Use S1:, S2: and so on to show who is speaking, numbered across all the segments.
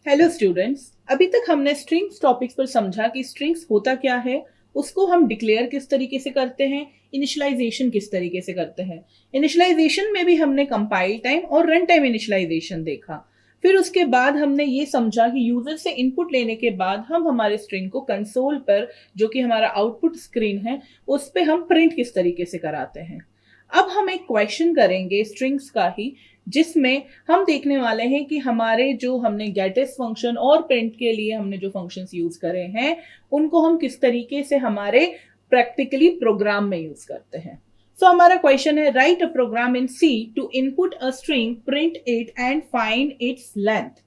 S1: Hello students, अभी तक हमने स्ट्रिंग्स टॉपिक्स पर समझा कि स्ट्रिंग्स होता क्या है, उसको हम डिक्लेयर किस तरीके से करते हैं, इनिशियलाइजेशन किस तरीके से करते हैं। इनिशियलाइजेशन में भी हमने कंपाइल टाइम और रन टाइम इनिशियलाइजेशन देखा। फिर उसके बाद हमने ये समझा कि यूजर से इनपुट लेने के बाद हम हमारे स्ट्रिंग को कंसोल पर, जो कि हमारा आउटपुट स्क्रीन है, उस पर हम प्रिंट किस तरीके से कराते हैं। अब हम एक क्वेश्चन करेंगे स्ट्रिंग्स का ही, जिसमें हम देखने वाले हैं कि हमारे जो हमने गेटिस फंक्शन और प्रिंट के लिए हमने जो फंक्शंस यूज करे हैं, उनको हम किस तरीके से हमारे प्रैक्टिकली प्रोग्राम में यूज करते हैं। सो हमारा क्वेश्चन है, write a program in C to input a string, print it and find its length.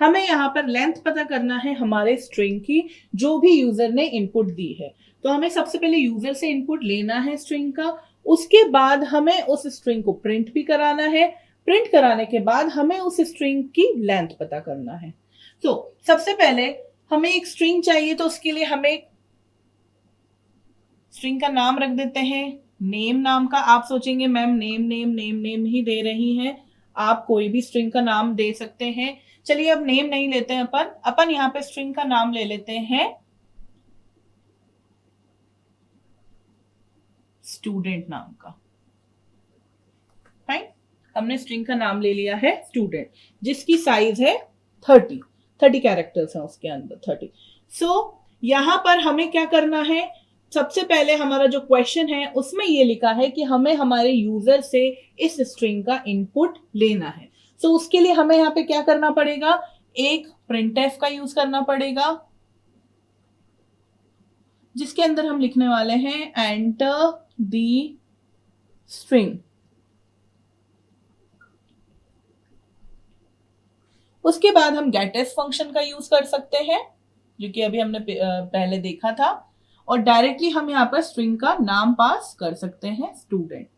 S1: हमें यहाँ पर लेंथ पता करना है हमारे स्ट्रिंग की, जो भी यूजर ने इनपुट दी है। तो हमें सबसे पहले यूजर से इनपुट लेना है स्ट्रिंग का, उसके बाद हमें उस स्ट्रिंग को प्रिंट भी कराना है। प्रिंट कराने के बाद हमें उस स्ट्रिंग की लेंथ पता करना है। तो सबसे पहले हमें एक स्ट्रिंग चाहिए, तो उसके लिए हमें स्ट्रिंग का नाम रख देते हैं, नेम नाम का। आप सोचेंगे ma'am name name name name ही दे रही हैं, आप कोई भी स्ट्रिंग का नाम दे सकते हैं। चलिए अब नेम नहीं लेते हैं, अपन यहाँ पे स्ट्रिंग का नाम ले लेते हैं स्टूडेंट नाम का। फाइन, हमने स्ट्रिंग का नाम ले लिया है स्टूडेंट, जिसकी साइज है 30 कैरेक्टर्स हैं उसके अंदर 30। सो यहां पर हमें क्या करना है, सबसे पहले हमारा जो क्वेश्चन है उसमें ये लिखा है कि हमें हमारे यूजर से इस स्ट्रिंग का इनपुट लेना है। सो उसके लिए हमें यहाँ पे क्या करना पड़ेगा, एक प्रिंटफ का यूज करना पड़ेगा, जिसके अंदर हम लिखने वाले हैं एंटर द स्ट्रिंग। उसके बाद हम गेटस फंक्शन का यूज कर सकते हैं, जो कि अभी हमने पहले देखा था, और डायरेक्टली हम यहाँ पर स्ट्रिंग का नाम पास कर सकते हैं स्टूडेंट।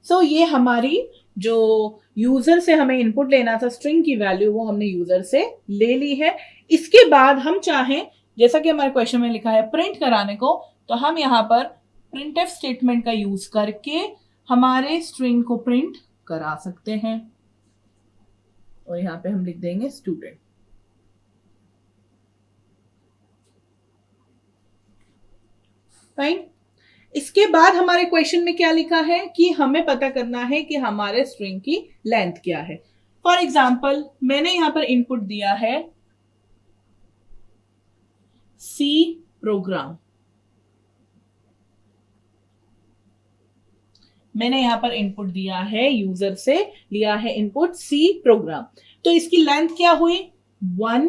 S1: सो ये हमारी जो यूजर से हमें इनपुट लेना था स्ट्रिंग की वैल्यू, वो हमने यूजर से ले ली है। इसके बाद हम चाहें, जैसा कि हमारे क्वेश्चन में लिखा है प्रिंट कराने को, तो हम यहाँ पर प्रिंटफ स्टेटमेंट का यूज करके हमारे स्ट्रिंग को प्रिंट करा सकते हैं, और यहां पे हम लिख देंगे स्टूडेंट। फाइन, इसके बाद हमारे क्वेश्चन में क्या लिखा है कि हमें पता करना है कि हमारे स्ट्रिंग की लेंथ क्या है। फॉर एग्जाम्पल मैंने यहां पर इनपुट दिया है सी प्रोग्राम, मैंने यहां पर इनपुट दिया है, यूजर से लिया है इनपुट सी प्रोग्राम। तो इसकी लेंथ क्या हुई 1,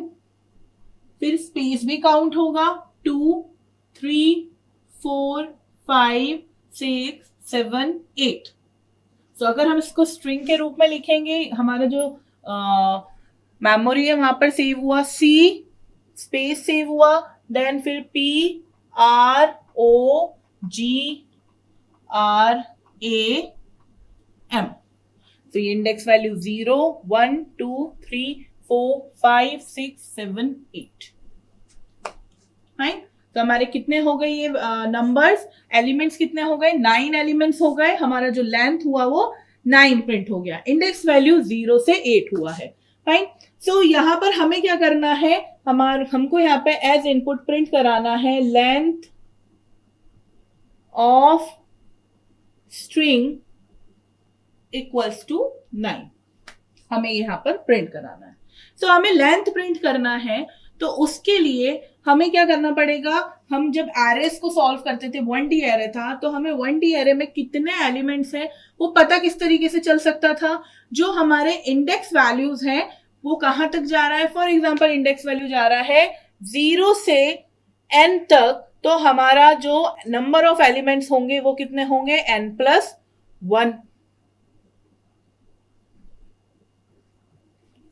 S1: फिर स्पेस भी काउंट होगा 2, 3, 4, 5, 6, 7, 8। तो अगर हम इसको स्ट्रिंग के रूप में लिखेंगे, हमारा जो मेमोरी है वहां पर सेव हुआ सी, स्पेस सेव हुआ, देन फिर P R O G R A M. तो ये इंडेक्स वैल्यू 0, 1, 2, 3, 4, 5, 6, 7, 8। फाइन, तो हमारे कितने हो गए ये नंबर्स, एलिमेंट्स कितने हो गए, 9 एलिमेंट्स हो गए। हमारा जो लेंथ हुआ वो 9 प्रिंट हो गया, इंडेक्स वैल्यू 0 से 8 हुआ है। फाइन, सो यहां पर हमें क्या करना है, हमको यहाँ पे एज इनपुट प्रिंट कराना है length of string equals to 9, हमें यहां पर प्रिंट कराना है। सो हमें लेंथ प्रिंट करना है, तो उसके लिए हमें क्या करना पड़ेगा, हम जब एरेस को सॉल्व करते थे 1D एरे था, तो हमें 1D एरे में कितने एलिमेंट्स हैं वो पता किस तरीके से चल सकता था, जो हमारे इंडेक्स वैल्यूज हैं वो कहां तक जा रहा है। फॉर एग्जांपल इंडेक्स वैल्यू जा रहा है 0 से n तक, तो हमारा जो नंबर ऑफ एलिमेंट्स होंगे वो कितने होंगे n+1।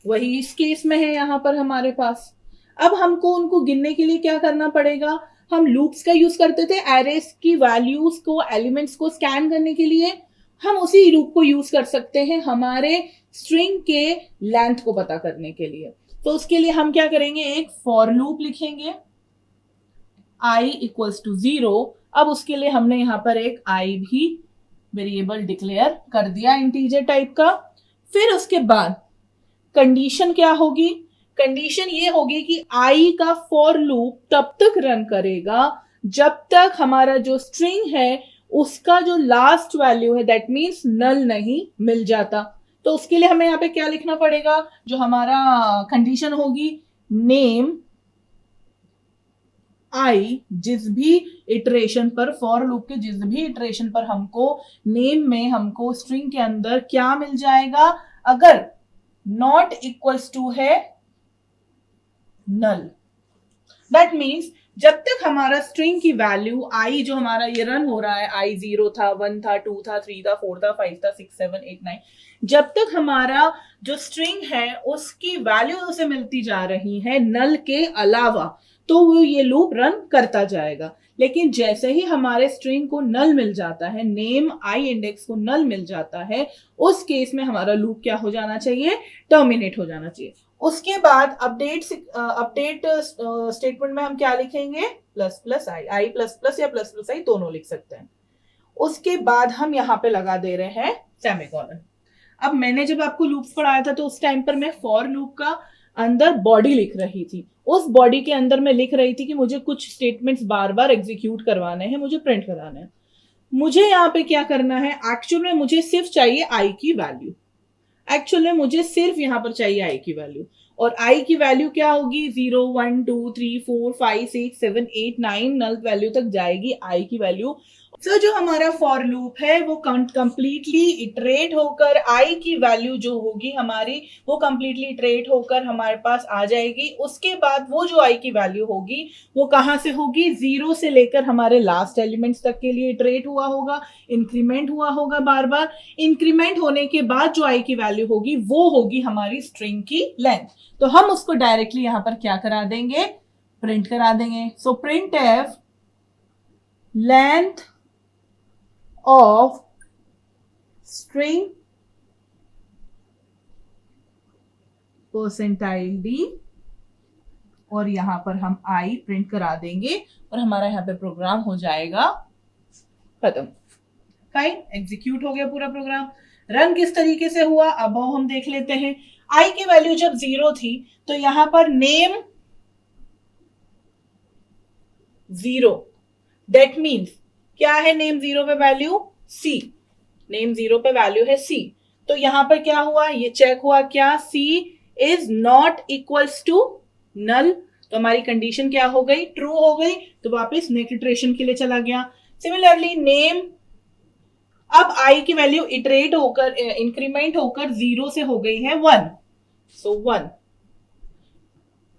S1: वही इस केस में है यहां पर हमारे पास। अब हमको उनको गिनने के लिए क्या करना पड़ेगा, हम लूप्स का यूज करते थे एरेस की वैल्यूज को, एलिमेंट्स को स्कैन करने के लिए। हम उसी लूप को यूज कर सकते हैं हमारे स्ट्रिंग के लेंथ को पता करने के लिए। तो उसके लिए हम क्या करेंगे, एक फॉर लूप लिखेंगे i इक्वल्स टू 0। अब उसके लिए हमने यहां पर एक i भी वेरिएबल डिक्लेयर कर दिया इंटीजर टाइप का। फिर उसके बाद कंडीशन क्या होगी? कंडीशन ये होगी कि आई का फॉर लूप तब तक रन करेगा जब तक हमारा जो स्ट्रिंग है उसका जो लास्ट वैल्यू है दैट मीन्स नल नहीं मिल जाता। तो उसके लिए हमें यहाँ पे क्या लिखना पड़ेगा? जो हमारा कंडीशन होगी नेम आई, जिस भी इटरेशन पर, फॉर लूप के जिस भी इटरेशन पर हमको नेम में हमको स्ट्रिंग के अंदर क्या मिल जाएगा, अगर नॉट इक्वल्स टू है नल, दैट मीन्स जब तक हमारा स्ट्रिंग की वैल्यू आई जो हमारा ये रन हो रहा है, आई 0 था, 1 था, 2 था, 3 था, 4 था, 5 था, 6 7 8 9, जब तक हमारा जो स्ट्रिंग है उसकी वैल्यू उसे मिलती जा रही है नल के अलावा, तो वो ये लूप रन करता जाएगा। लेकिन जैसे ही हमारे स्ट्रिंग को नल मिल जाता है, नेम आई इंडेक्स को नल मिल जाता है, उस केस में हमारा लूप क्या हो जाना चाहिए? टर्मिनेट हो जाना चाहिए। उसके बाद अपडेट स्टेटमेंट में हम क्या लिखेंगे? प्लस प्लस आई, आई प्लस प्लस या प्लस प्लस आई दोनों लिख सकते हैं। उसके बाद हम यहाँ पे लगा दे रहे हैं सेमीकोलन। अब मैंने जब आपको लूप्स पढ़ाया था तो उस टाइम पर मैं फॉर लूप का अंदर बॉडी लिख रही थी। उस बॉडी के अंदर मैं लिख रही थी कि मुझे कुछ स्टेटमेंट्स बार बार एग्जीक्यूट करवाने हैं, मुझे प्रिंट कराने हैं। मुझे यहाँ पे क्या करना है? एक्चुअल में मुझे सिर्फ चाहिए आई की वैल्यू। एक्चुअल में मुझे सिर्फ यहां पर चाहिए आई की वैल्यू, और आई की वैल्यू क्या होगी? 0 1 2 3 4 5 6 7 8 9 नल वैल्यू तक जाएगी आई की वैल्यू। सो जो हमारा फॉर लूप है वो कंप्लीटली इटरेट होकर आई की वैल्यू जो होगी हमारी, वो कंप्लीटली इटरेट होकर हमारे पास आ जाएगी। उसके बाद वो जो आई की वैल्यू होगी वो कहां से होगी? 0 से लेकर हमारे लास्ट एलिमेंट्स तक के लिए इटरेट हुआ होगा, इंक्रीमेंट हुआ होगा बार बार। इंक्रीमेंट होने के बाद जो आई की वैल्यू होगी वो होगी हमारी स्ट्रिंग की लेंथ। तो हम उसको डायरेक्टली यहां पर क्या करा देंगे? प्रिंट करा देंगे। So print F length of string percentile d, और यहां पर हम i प्रिंट करा देंगे और हमारा यहां पे प्रोग्राम हो जाएगा खत्म। फाइन, एग्जीक्यूट हो गया पूरा प्रोग्राम। रन किस तरीके से हुआ अब हम देख लेते हैं। i की वैल्यू जब 0 थी तो यहां पर नेम 0, दैट मीन्स क्या है? नेम 0 पे वैल्यू सी, नेम 0 पे वैल्यू है सी। तो यहां पर क्या हुआ? ये चेक हुआ क्या? C is not equals to null. तो हमारी कंडीशन क्या हो गई? ट्रू हो गई। तो वापस नेक्स्ट इटरेशन के लिए चला गया। सिमिलरली नेम, अब आई की वैल्यू इटरेट होकर इंक्रीमेंट होकर 0 से हो गई है 1, सो 1,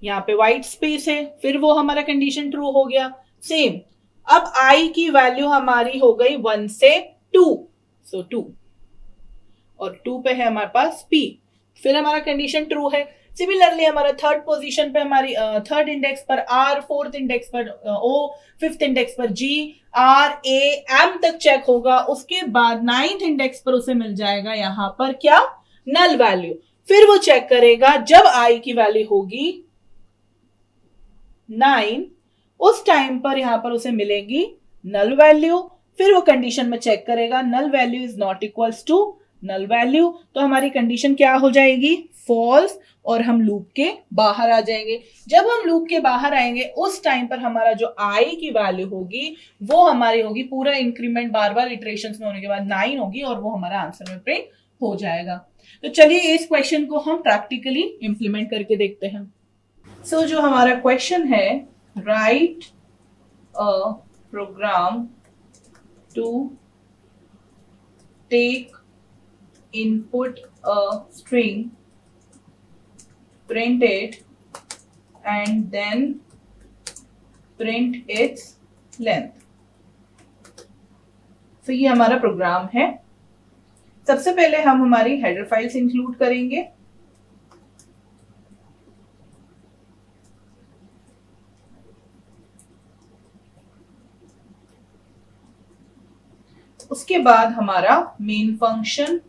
S1: यहां पे व्हाइट स्पेस है, फिर वो हमारा कंडीशन ट्रू हो गया। सेम, अब आई की वैल्यू हमारी हो गई 1 से 2, सो 2, और 2 पे है हमारे पास p, फिर हमारा कंडीशन ट्रू है। सिमिलरली हमारा थर्ड पोजीशन पे, हमारी थर्ड इंडेक्स पर r, फोर्थ इंडेक्स पर o, फिफ्थ इंडेक्स पर g, r, a, m तक चेक होगा। उसके बाद नाइन्थ इंडेक्स पर उसे मिल जाएगा यहां पर क्या? Null value. फिर वो चेक करेगा जब i की वैल्यू होगी 9, उस टाइम पर यहां पर उसे मिलेगी नल वैल्यू। फिर वो कंडीशन में चेक करेगा null value is not equals to null value, तो हमारी कंडीशन क्या हो जाएगी? फॉल्स, और हम लूप के बाहर आ जाएंगे। जब हम लूप के बाहर आएंगे उस टाइम पर हमारा जो आई की वैल्यू होगी वो हमारी होगी, पूरा इंक्रीमेंट बार बार इटरेशंस में होने के बाद 9 होगी, और वो हमारा आंसर में प्रिंट हो जाएगा। तो चलिए इस क्वेश्चन को हम प्रैक्टिकली इंप्लीमेंट करके देखते हैं। सो जो हमारा क्वेश्चन है, write a program to take input a string, print it, and then print its length। तो ये हमारा प्रोग्राम है। सबसे पहले हम हमारी हेडर फाइल्स इंक्लूड करेंगे। उसके बाद हमारा मेन फंक्शन,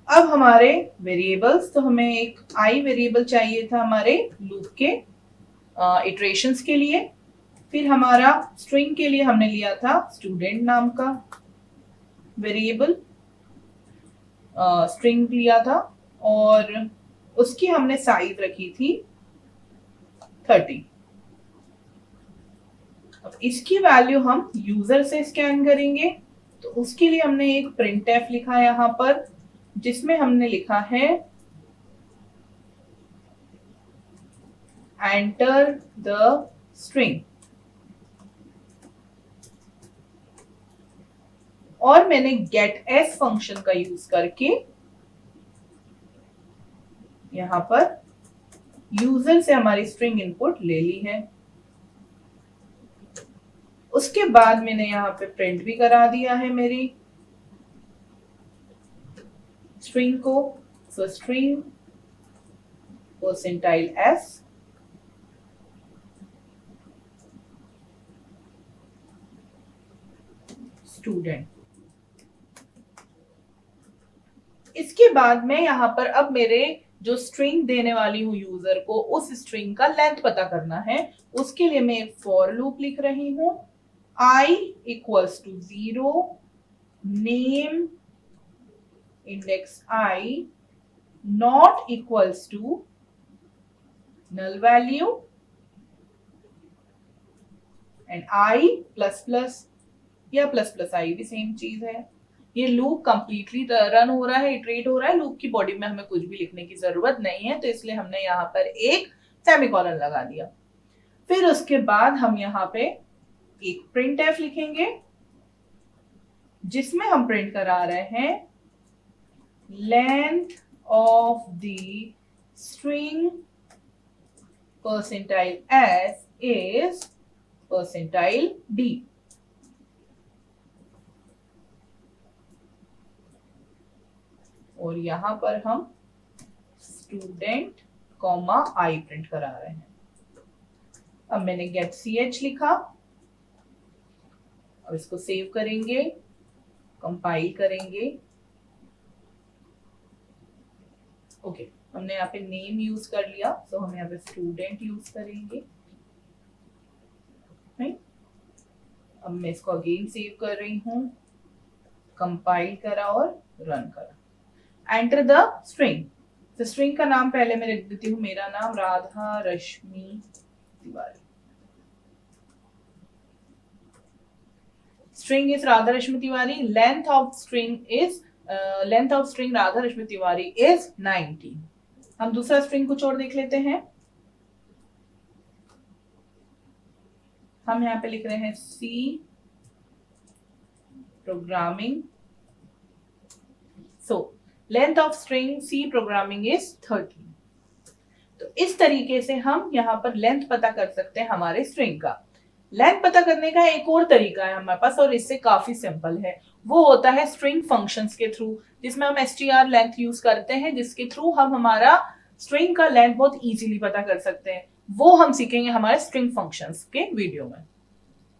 S1: अब हमारे वेरिएबल्स, तो हमें एक आई वेरिएबल चाहिए था हमारे लूप के इटरेशंस के लिए। फिर हमारा स्ट्रिंग के लिए हमने लिया था स्टूडेंट नाम का वेरिएबल। स्ट्रिंग लिया था और उसकी हमने साइज रखी थी 30। अब इसकी वैल्यू हम यूजर से स्कैन करेंगे, तो उसके लिए हमने एक printf लिखा है यहाँ पर, जिसमें हमने लिखा है एंटर द स्ट्रिंग, और मैंने गेट एस फंक्शन का यूज करके यहां पर यूजर से हमारी स्ट्रिंग इनपुट ले ली है। उसके बाद मैंने यहां पे प्रिंट भी करा दिया है मेरी स्ट्रिंग को। सो स्ट्रिंग परसेंटाइल एस स्टूडेंट। इसके बाद मैं यहां पर अब मेरे जो स्ट्रिंग देने वाली हूं यूजर को, उस स्ट्रिंग का लेंथ पता करना है। उसके लिए मैं एक फॉर लूप लिख रही हूं, i equals to 0 name index i not equals to null value and i plus plus, या प्लस प्लस i भी सेम चीज है। ये लूप कंप्लीटली रन हो रहा है, इटरेट हो रहा है। लूप की बॉडी में हमें कुछ भी लिखने की जरूरत नहीं है, तो इसलिए हमने यहाँ पर एक सेमीकोलन लगा दिया। फिर उसके बाद हम यहाँ पे एक printf लिखेंगे, जिसमें हम प्रिंट करा रहे हैं length of the string percentile s is percentile d। और यहां पर हम स्टूडेंट कॉमा आई प्रिंट करा रहे हैं। अब मैंने गेट ch लिखा, अब इसको सेव करेंगे, कंपाइल करेंगे। ओके, हमने यहाँ पे नेम यूज कर लिया, तो हम यहाँ पे स्टूडेंट यूज करेंगे। अब मैं इसको अगेन सेव कर रही हूं, कंपाइल करा और रन करा। Enter the string. तो स्ट्रिंग का नाम पहले मैं लिख देती हूँ, मेरा नाम Radha Rashmi Tiwari. String is Radha Rashmi Tiwari. Length of string Radha Rashmi Tiwari is 90। हम दूसरा स्ट्रिंग कुछ और देख लेते हैं। हम यहाँ पे लिख रहे हैं C programming. So length of string C programming is 30। तो इस तरीके से हम यहाँ पर लेंथ पता कर सकते हैं हमारे स्ट्रिंग का। लेंथ पता करने का एक और तरीका है हमारे पास, और इससे काफी सिंपल है। वो होता है स्ट्रिंग फंक्शंस के थ्रू, जिसमें हम str लेंथ यूज करते हैं, जिसके थ्रू हम हमारा स्ट्रिंग का लेंथ बहुत इजीली पता कर सकते हैं। वो हम सीखेंगे हमारे स्ट्रिंग फंक्शंस के वीडियो में।